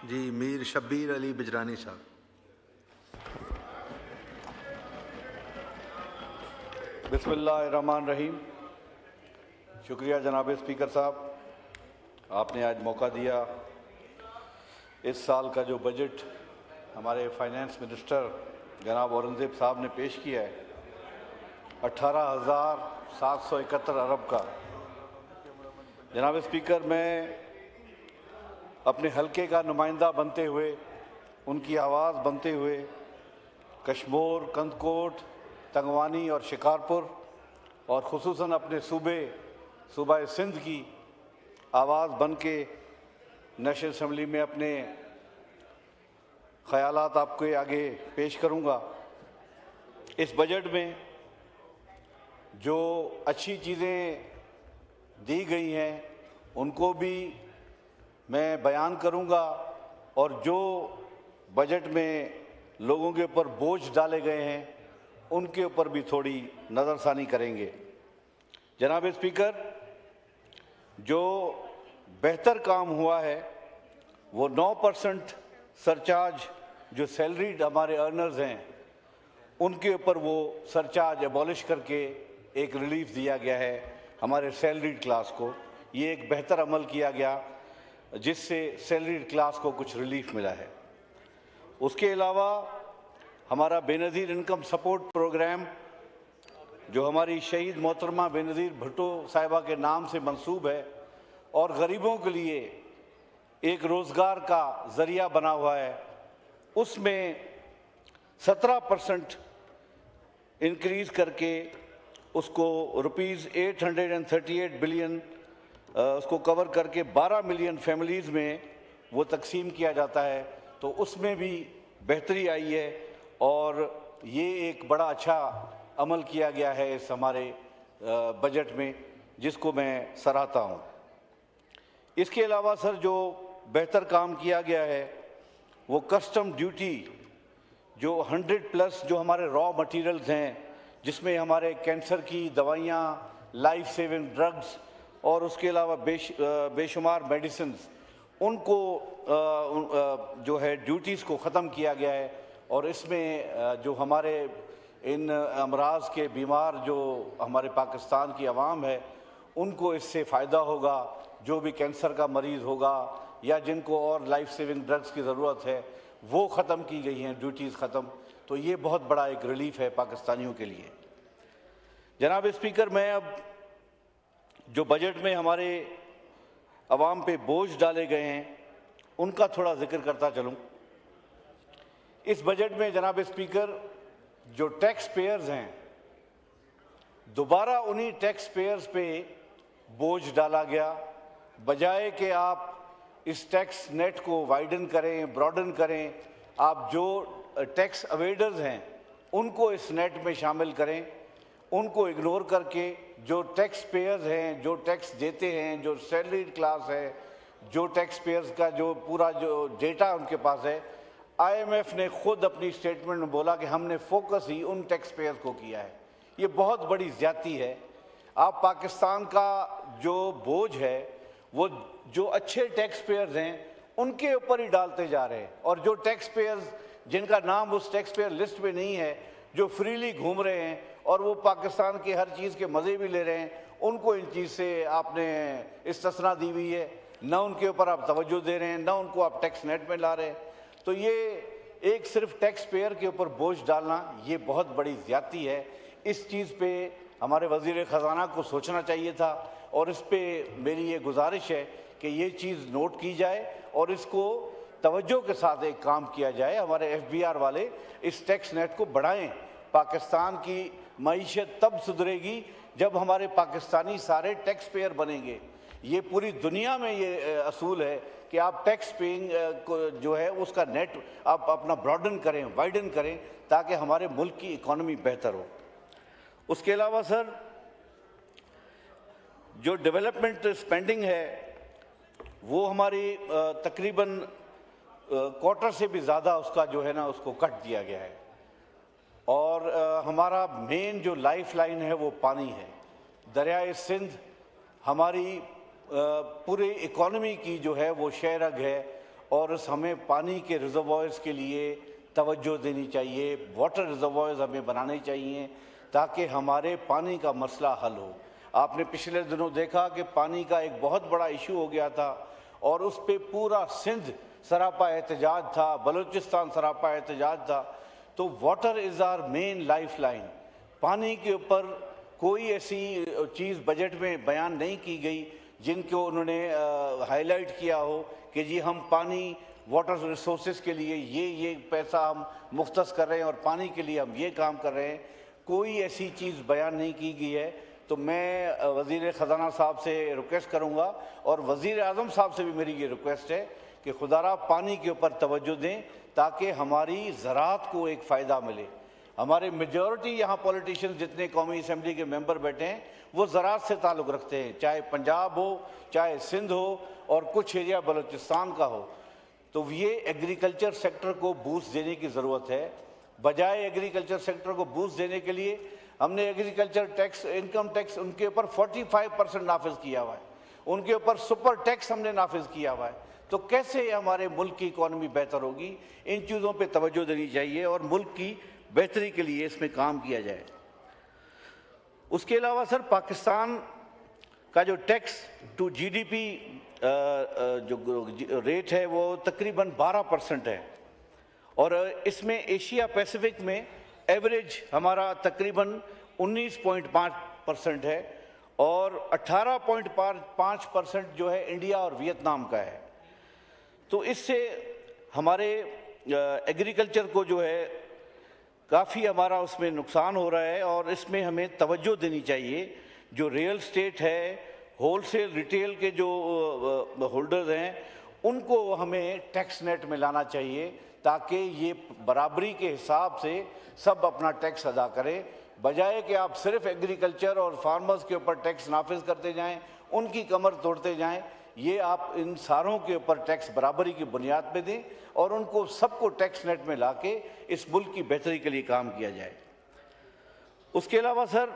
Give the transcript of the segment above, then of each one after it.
जी मीर शब्बीर अली बिजरानी साहब। बिस्मिल्लाहिर्रहमानिर्रहीम। शुक्रिया जनाब स्पीकर साहब, आपने आज मौका दिया। इस साल का जो बजट हमारे फाइनेंस मिनिस्टर जनाब औरंगज़ेब साहब ने पेश किया है 18,771 अरब का। जनाब स्पीकर, मैं अपने हलके का नुमाइंदा बनते हुए, उनकी आवाज़ बनते हुए कश्मोर, कंदकोट, तंगवानी और शिकारपुर और ख़ुसूसन अपने सूबा सिंध की आवाज़ बन के नेशनल असम्बली में अपने ख़यालात आपके आगे पेश करूँगा। इस बजट में जो अच्छी चीज़ें दी गई हैं उनको भी मैं बयान करूँगा और जो बजट में लोगों के ऊपर बोझ डाले गए हैं उनके ऊपर भी थोड़ी नज़रसानी करेंगे। जनाब स्पीकर, जो बेहतर काम हुआ है वो 9% सरचार्ज जो सैलरीड हमारे अर्नर्स हैं उनके ऊपर वो सरचार्ज एबॉलिश करके एक रिलीफ दिया गया है हमारे सैलरीड क्लास को। ये एक बेहतर अमल किया गया जिससे सैलरीड क्लास को कुछ रिलीफ मिला है। उसके अलावा हमारा बेनज़ीर इनकम सपोर्ट प्रोग्राम जो हमारी शहीद मोहतरमा बेनज़ीर भुट्टो साहिबा के नाम से मंसूब है और गरीबों के लिए एक रोज़गार का ज़रिया बना हुआ है, उसमें 17% इंक्रीज़ करके उसको ₹838 बिलियन उसको कवर करके 12 मिलियन फैमिलीज़ में वो तकसीम किया जाता है। तो उसमें भी बेहतरी आई है और ये एक बड़ा अच्छा अमल किया गया है इस हमारे बजट में, जिसको मैं सराहता हूँ। इसके अलावा सर, जो बेहतर काम किया गया है वो कस्टम ड्यूटी जो 100+ जो हमारे रॉ मटेरियल्स हैं, जिसमें हमारे कैंसर की दवाइयाँ, लाइफ सेविंग ड्रग्स और उसके अलावा बेशुमार मेडिसिन्स, उनको जो है ड्यूटीज़ को ख़त्म किया गया है और इसमें जो हमारे इन अमराज के बीमार जो हमारे पाकिस्तान की आवाम है उनको इससे फ़ायदा होगा। जो भी कैंसर का मरीज़ होगा या जिनको और लाइफ सेविंग ड्रग्स की ज़रूरत है वो ख़त्म की गई हैं, ड्यूटीज़ ख़त्म। तो ये बहुत बड़ा एक रिलीफ़ है पाकिस्तानियों के लिए। जनाब स्पीकर, मैं अब जो बजट में हमारे अवाम पे बोझ डाले गए हैं उनका थोड़ा जिक्र करता चलूँ। इस बजट में जनाब स्पीकर जो टैक्स पेयर्स हैं, दोबारा उन्हीं टैक्स पेयर्स पे बोझ डाला गया, बजाय कि आप इस टैक्स नेट को वाइडन करें, ब्रॉडन करें, आप जो टैक्स अवेडर्स हैं उनको इस नेट में शामिल करें। उनको इग्नोर करके जो टैक्स पेयर्स हैं, जो टैक्स देते हैं, जो सैलरीड क्लास है, जो टैक्स पेयर्स का जो पूरा जो डेटा उनके पास है, IMF ने खुद अपनी स्टेटमेंट में बोला कि हमने फोकस ही उन टैक्स पेयर्स को किया है। ये बहुत बड़ी ज़्यादती है। आप पाकिस्तान का जो बोझ है वो जो अच्छे टैक्स पेयर्स हैं उनके ऊपर ही डालते जा रहे हैं और जो टैक्स पेयर्स जिनका नाम उस टैक्स पेयर लिस्ट में नहीं है, जो फ्रीली घूम रहे हैं और वो पाकिस्तान की हर चीज़ के मज़े भी ले रहे हैं, उनको इन चीज़ से आपने इस्तिस्ना दी हुई है। ना उनके ऊपर आप तवज्जो दे रहे हैं, ना उनको आप टैक्स नेट में ला रहे हैं। तो ये एक सिर्फ टैक्स पेयर के ऊपर बोझ डालना ये बहुत बड़ी ज़्यादती है। इस चीज़ पे हमारे वज़ीर ख़जाना को सोचना चाहिए था और इस पे मेरी ये गुजारिश है कि ये चीज़ नोट की जाए और इसको तवज्जो के साथ एक काम किया जाए। हमारे FBR वाले इस टैक्स नेट को बढ़ाएं। पाकिस्तान की मईशत तब सुधरेगी जब हमारे पाकिस्तानी सारे टैक्स पेयर बनेंगे। ये पूरी दुनिया में ये असूल है कि आप टैक्स पेइंग को जो है उसका नेट आप अपना ब्रॉडन करें, वाइडन करें, ताकि हमारे मुल्क की इकॉनमी बेहतर हो। उसके अलावा सर, जो डेवलपमेंट स्पेंडिंग है वो हमारी तकरीबन क्वार्टर से भी ज़्यादा उसका जो है ना उसको कट दिया गया है और हमारा मेन जो लाइफ लाइन है वो पानी है। दरियाए सिंध हमारी पूरे इकॉनमी की जो है वो शेरग है और हमें पानी के रिजर्वॉयर्स के लिए तवज्जो देनी चाहिए, वाटर रिजर्वॉयर्स हमें बनाने चाहिए ताकि हमारे पानी का मसला हल हो। आपने पिछले दिनों देखा कि पानी का एक बहुत बड़ा इशू हो गया था और उस पे पूरा सिंध सरापा एहतजाज था, बलूचिस्तान सरापा एहतजाज था। तो water is our main lifeline. पानी के ऊपर कोई ऐसी चीज़ बजट में बयान नहीं की गई जिनको उन्होंने हाईलाइट किया हो कि जी हम पानी वाटर रिसोर्सेज के लिए ये पैसा हम मुख्तस कर रहे हैं और पानी के लिए हम ये काम कर रहे हैं। कोई ऐसी चीज़ बयान नहीं की गई है। तो मैं वज़ीर ख़जाना साहब से रिक्वेस्ट करूंगा और वज़ीर आज़म साहब से भी मेरी ये रिक्वेस्ट है कि खुदारा पानी के ऊपर तवज्जो दें ताकि हमारी ज़राअत को एक फ़ायदा मिले। हमारे मेजॉरिटी यहाँ पॉलिटिशियंस जितने कौमी असम्बली के मेंबर बैठे हैं वो ज़राअत से ताल्लुक़ रखते हैं, चाहे पंजाब हो, चाहे सिंध हो और कुछ एरिया बलूचिस्तान का हो। तो ये एग्रीकल्चर सेक्टर को बूस्ट देने की ज़रूरत है। बजाय एग्रीकल्चर सेक्टर को बूस्ट देने के लिए हमने एग्रीकल्चर टैक्स, इनकम टैक्स उनके ऊपर 45% नाफिज किया हुआ है, उनके ऊपर सुपर टैक्स हमने नाफिज किया हुआ है। तो कैसे हमारे मुल्क की इकॉनमी बेहतर होगी? इन चीज़ों पे तवज्जो देनी चाहिए और मुल्क की बेहतरी के लिए इसमें काम किया जाए। उसके अलावा सर, पाकिस्तान का जो टैक्स टू जीडीपी जो रेट है वो तकरीबन 12% है और इसमें एशिया पैसिफिक में एवरेज हमारा तकरीबन 19.5% है और 18.5% जो है इंडिया और वियतनाम का है। तो इससे हमारे एग्रीकल्चर को जो है काफ़ी हमारा उसमें नुकसान हो रहा है और इसमें हमें तवज्जो देनी चाहिए। जो रियल स्टेट है, होलसेल रिटेल के जो होल्डर्स हैं उनको हमें टैक्स नेट में लाना चाहिए ताकि ये बराबरी के हिसाब से सब अपना टैक्स अदा करें, बजाय कि आप सिर्फ एग्रीकल्चर और फार्मर्स के ऊपर टैक्स नाफिज करते जाएं, उनकी कमर तोड़ते जाएं। ये आप इन सारों के ऊपर टैक्स बराबरी की बुनियाद पे दें और उनको सबको टैक्स नेट में लाके इस मुल्क की बेहतरी के लिए काम किया जाए। उसके अलावा सर,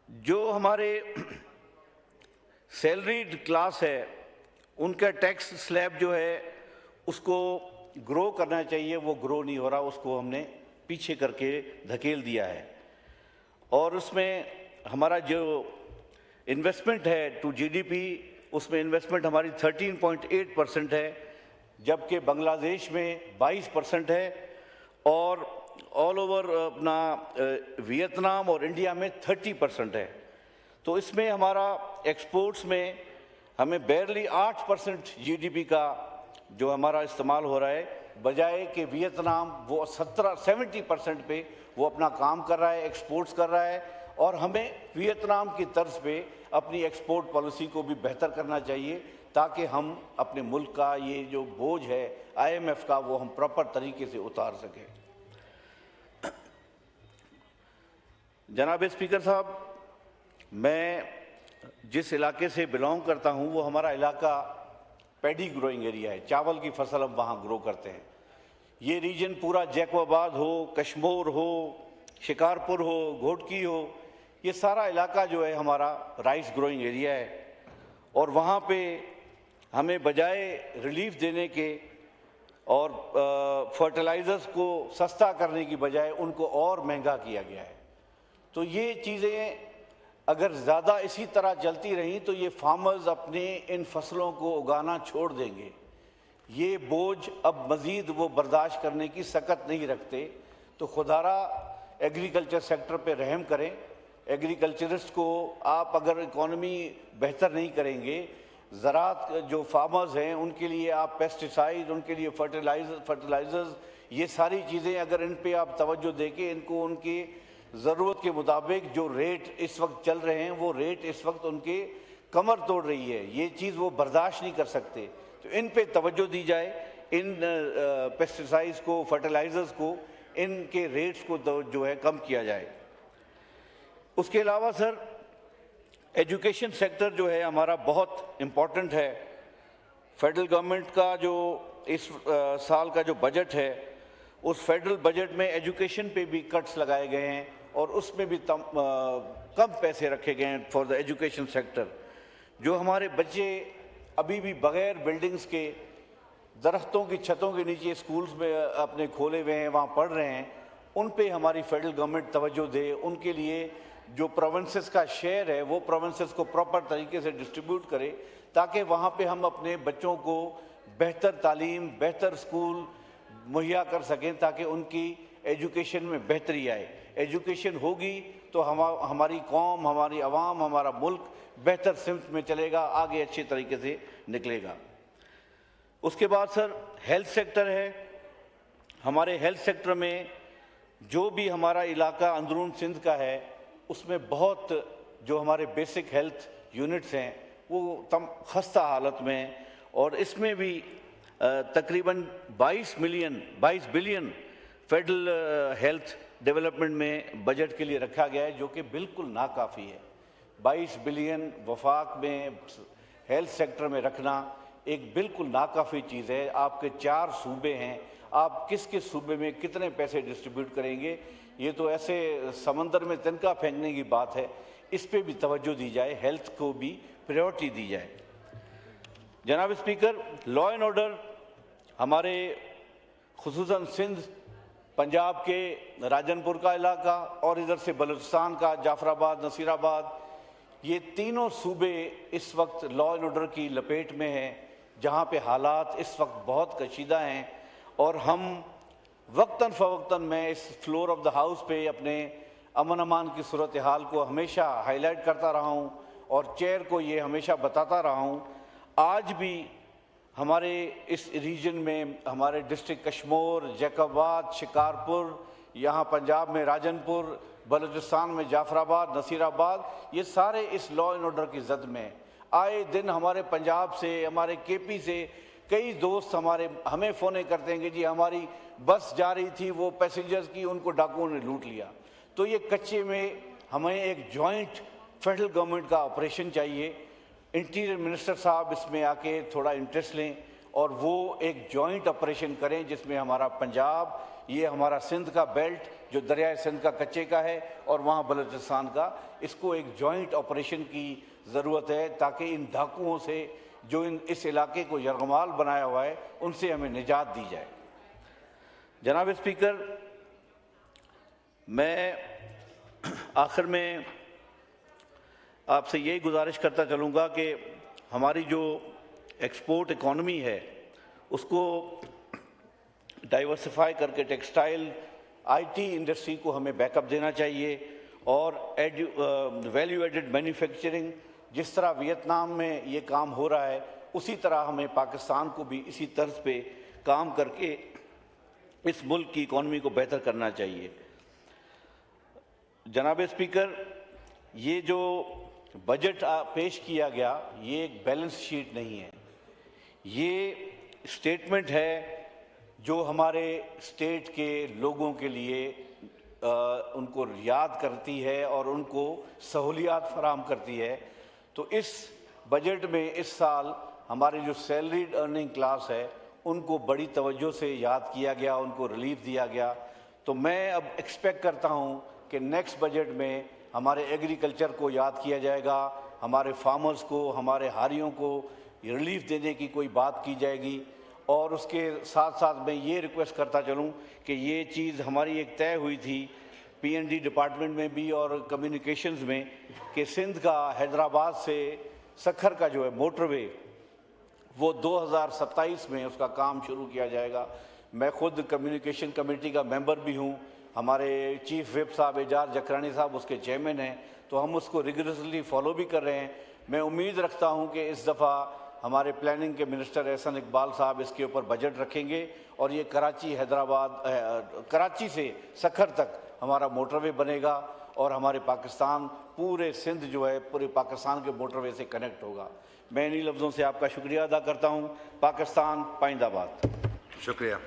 जो हमारे सैलरीड क्लास है उनका टैक्स स्लैब जो है उसको ग्रो करना चाहिए, वो ग्रो नहीं हो रहा, उसको हमने पीछे करके धकेल दिया है। और उसमें हमारा जो इन्वेस्टमेंट है टू जीडीपी, उसमें इन्वेस्टमेंट हमारी 13.8% है, जबकि बांग्लादेश में 22% है और ऑल ओवर अपना वियतनाम और इंडिया में 30% है। तो इसमें हमारा एक्सपोर्ट्स में हमें बेरली 8% जीडीपी का जो हमारा इस्तेमाल हो रहा है, बजाय कि वियतनाम वो 70% पे वो अपना काम कर रहा है, एक्सपोर्ट्स कर रहा है। और हमें वियतनाम की तर्ज पे अपनी एक्सपोर्ट पॉलिसी को भी बेहतर करना चाहिए ताकि हम अपने मुल्क का ये जो बोझ है आईएमएफ का वो हम प्रॉपर तरीके से उतार सकें। जनाब स्पीकर साहब, मैं जिस इलाके से बिलोंग करता हूँ वो हमारा इलाका पैडी ग्रोइंग एरिया है, चावल की फसल हम वहाँ ग्रो करते हैं। ये रीजन पूरा जैकोबाद हो, कश्मीर हो, शिकारपुर हो, घोटकी हो, ये सारा इलाका जो है हमारा राइस ग्रोइंग एरिया है और वहाँ पे हमें बजाय रिलीफ देने के और फर्टिलाइज़र्स को सस्ता करने की बजाय उनको और महंगा किया गया है। तो ये चीज़ें अगर ज़्यादा इसी तरह चलती रहीं तो ये फार्मर्स अपने इन फसलों को उगाना छोड़ देंगे। ये बोझ अब मज़ीद वो बर्दाश्त करने की सकत नहीं रखते। तो खुदारा एग्रीकल्चर सेक्टर पे रहम करें। एग्रीकल्चरिस्ट को आप अगर इकॉनमी बेहतर नहीं करेंगे, ज़राअत जो फार्मर्स हैं उनके लिए आप पेस्टिसाइड, उनके लिए फर्टिलाइज़र्स, ये सारी चीज़ें अगर इन पे आप तवज्जो देके इनको उनकी ज़रूरत के मुताबिक जो रेट इस वक्त चल रहे हैं वो रेट इस वक्त उनके कमर तोड़ रही है, ये चीज़ वो बर्दाश्त नहीं कर सकते। तो इन पे तवज्जो दी जाए, इन पेस्टिसाइड्स को, फर्टिलाइज़र्स को, इनके रेट्स को जो है कम किया जाए। उसके अलावा सर, एजुकेशन सेक्टर जो है हमारा बहुत इम्पॉर्टेंट है। फेडरल गवर्नमेंट का जो इस साल का जो बजट है उस फेडरल बजट में एजुकेशन पे भी कट्स लगाए गए हैं और उसमें भी कम पैसे रखे गए हैं फॉर द एजुकेशन सेक्टर। जो हमारे बच्चे अभी भी बगैर बिल्डिंग्स के दरख्तों की छतों के नीचे स्कूल्स में अपने खोले हुए हैं, वहाँ पढ़ रहे हैं, उन पे हमारी फेडरल गवर्नमेंट तवज्जो दे। उनके लिए जो प्रोविंसेस का शेयर है वो प्रोविंसेस को प्रॉपर तरीके से डिस्ट्रीब्यूट करे, ताकि वहाँ पे हम अपने बच्चों को बेहतर तालीम, बेहतर स्कूल मुहैया कर सकें, ताकि उनकी एजुकेशन में बेहतरी आए। एजुकेशन होगी तो हमारी कौम, हमारी आवाम, हमारा मुल्क बेहतर सिमत में चलेगा, आगे अच्छे तरीके से निकलेगा। उसके बाद सर हेल्थ सेक्टर है। हमारे हेल्थ सेक्टर में जो भी हमारा इलाका अंदरून सिंध का है, उसमें बहुत जो हमारे बेसिक हेल्थ यूनिट्स हैं वो खस्ता हालत में हैं, और इसमें भी तकरीबन 22 बिलियन फेडरल हेल्थ डेवलपमेंट में बजट के लिए रखा गया है, जो कि बिल्कुल नाकाफ़ी है। 22 बिलियन वफाक में हेल्थ सेक्टर में रखना एक बिल्कुल नाकाफ़ी चीज़ है। आपके 4 सूबे हैं, आप किस किस सूबे में कितने पैसे डिस्ट्रीब्यूट करेंगे? ये तो ऐसे समंदर में तिनका फेंकने की बात है। इस पे भी तवज्जो दी जाए, हेल्थ को भी प्रायोरिटी दी जाए। जनाब स्पीकर, लॉ एंड ऑर्डर हमारे खुसूसन सिंध, पंजाब के राजनपुर का इलाका और इधर से बलूचिस्तान का जाफराबाद, नसीराबाद, ये तीनों सूबे इस वक्त लॉ एंड ऑर्डर की लपेट में हैं, जहाँ पे हालात इस वक्त बहुत कशीदा हैं। और हम वक्तन फ़वक्तन मैं इस फ्लोर ऑफ द हाउस पे अपने अमन अमान की सूरत हाल को हमेशा हाईलाइट करता रहा हूँ और चेयर को ये हमेशा बताता रहा हूँ। आज भी हमारे इस रीजन में हमारे डिस्ट्रिक्ट कश्मीर, जैकबाद, शिकारपुर, यहाँ पंजाब में राजनपुर, बलूचिस्तान में जाफराबाद, नसीराबाद, ये सारे इस लॉ एंड ऑर्डर की जद में। आए दिन हमारे पंजाब से, हमारे केपी से कई दोस्त हमें फ़ोन करते हैं कि जी हमारी बस जा रही थी, वो पैसेंजर्स की उनको डाकुओं ने लूट लिया। तो ये कच्चे में हमें एक जॉइंट फेडरल गवर्नमेंट का ऑपरेशन चाहिए। इंटीरियर मिनिस्टर साहब इसमें आके थोड़ा इंटरेस्ट लें और वो एक जॉइंट ऑपरेशन करें, जिसमें हमारा पंजाब, ये हमारा सिंध का बेल्ट जो दरियाए सिंध का कच्चे का है, और वहाँ बलूचिस्तान का, इसको एक जॉइंट ऑपरेशन की ज़रूरत है, ताकि इन डाकुओं से जो इस इलाके को यरगमाल बनाया हुआ है उनसे हमें निजात दी जाए। जनाब स्पीकर, मैं आखिर में आपसे यही गुजारिश करता चलूँगा कि हमारी जो एक्सपोर्ट इकॉनमी है उसको डाइवर्सिफाई करके टेक्सटाइल, आईटी इंडस्ट्री को हमें बैकअप देना चाहिए, और वैल्यू एडेड मैन्युफैक्चरिंग, जिस तरह वियतनाम में ये काम हो रहा है उसी तरह हमें पाकिस्तान को भी इसी तर्ज पे काम करके इस मुल्क की इकॉनमी को बेहतर करना चाहिए। जनाब स्पीकर, ये जो बजट पेश किया गया ये एक बैलेंस शीट नहीं है, ये स्टेटमेंट है जो हमारे स्टेट के लोगों के लिए उनको याद करती है और उनको सहूलियात फराहम करती है। तो इस बजट में इस साल हमारे जो सैलरीड अर्निंग क्लास है उनको बड़ी तवज्जो से याद किया गया, उनको रिलीफ दिया गया। तो मैं अब एक्सपेक्ट करता हूँ कि नेक्स्ट बजट में हमारे एग्रीकल्चर को याद किया जाएगा, हमारे फार्मर्स को, हमारे हारियों को रिलीफ देने की कोई बात की जाएगी। और उसके साथ साथ मैं ये रिक्वेस्ट करता चलूँ कि ये चीज़ हमारी एक तय हुई थी पीएनडी डिपार्टमेंट में भी और कम्युनिकेशंस में कि सिंध का हैदराबाद से सखर का जो है मोटरवे वो 2027 में उसका काम शुरू किया जाएगा। मैं खुद कम्युनिकेशन कमेटी का मेंबर भी हूँ, हमारे चीफ विप साहब एजाज जकरानी साहब उसके चेयरमैन हैं, तो हम उसको रिगरसली फॉलो भी कर रहे हैं। मैं उम्मीद रखता हूँ कि इस दफ़ा हमारे प्लानिंग के मिनिस्टर एहसन इकबाल साहब इसके ऊपर बजट रखेंगे और ये कराची से सखर तक हमारा मोटरवे बनेगा और हमारे पाकिस्तान, पूरे सिंध जो है पूरे पाकिस्तान के मोटरवे से कनेक्ट होगा। मैं इन्हीं लफ्ज़ों से आपका शुक्रिया अदा करता हूँ। पाकिस्तान पाइंदाबाद। शुक्रिया।